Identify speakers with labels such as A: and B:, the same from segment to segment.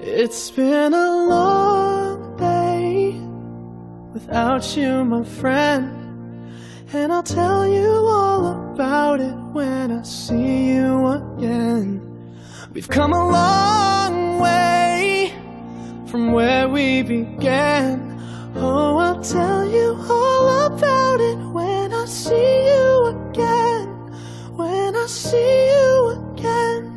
A: It's been a long day without you, my friend, and I'll tell you all about it when I see you again. We've come a long way from where we began. Oh, I'll tell you all about it when I see you again. When I see you again.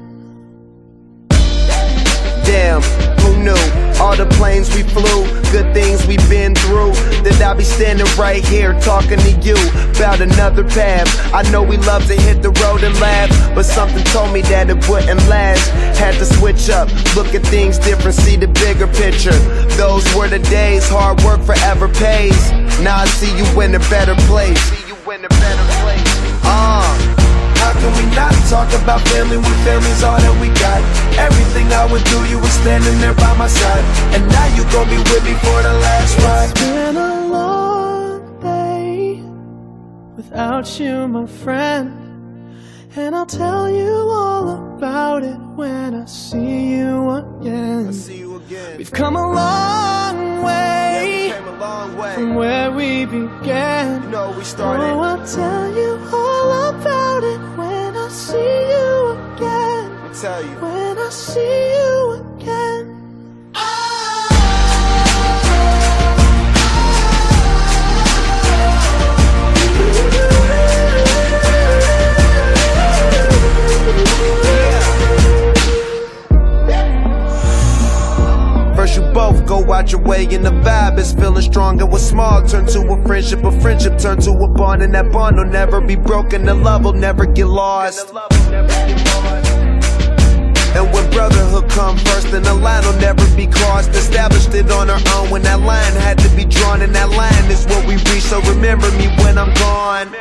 B: Damn, who knew? All the planes we flew, good things we've been through, that I'll be standing right here talking to you about another path. I know we love to hit the road and laugh, but something told me that it wouldn't last. Had to switch up, look at things different, see the bigger picture. Those were the days, hard work forever pays. Now I see you in a better place. How can we not talk about family when family's all that we got? Everything I went through, you were standing there by my side, and now you gon' be with me for the last ride.
A: It's been a long day without you, my friend, and I'll tell you all about it when I see you again. We've come a long way, from where we began.
B: You know we started.
A: Oh, I'll tell you all about it when I see you again.
B: I'll tell you.
A: When I see you again.
B: First you both go out your way and the vibe is feeling strong, and what's small turn to a friendship turn to a bond, and that bond will never be broken, the love will never get lost. And when brotherhood come first, then the line will never be crossed. Established it on our own when that line had to be drawn, and that line is what we reach, so remember me when I'm gone.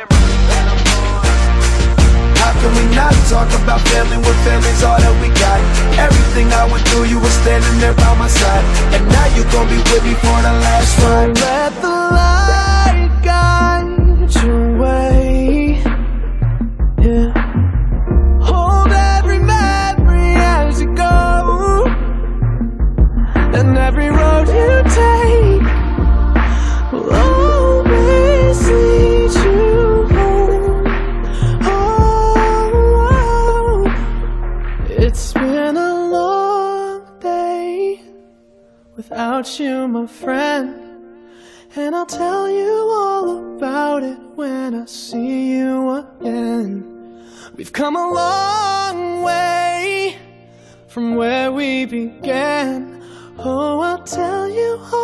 B: How can we not talk about family when family's all that we got? Everything I went through, you were standing there by my side, and now you gon' be with me for the last ride.
A: Let the light guide your way. Yeah. Hold every memory as you go, and every road you take will always lead you home. Oh, it's been a long day without you, my friend, and I'll tell you all about it when I see you again. We've come a long way from where we began. Oh, I'll tell you all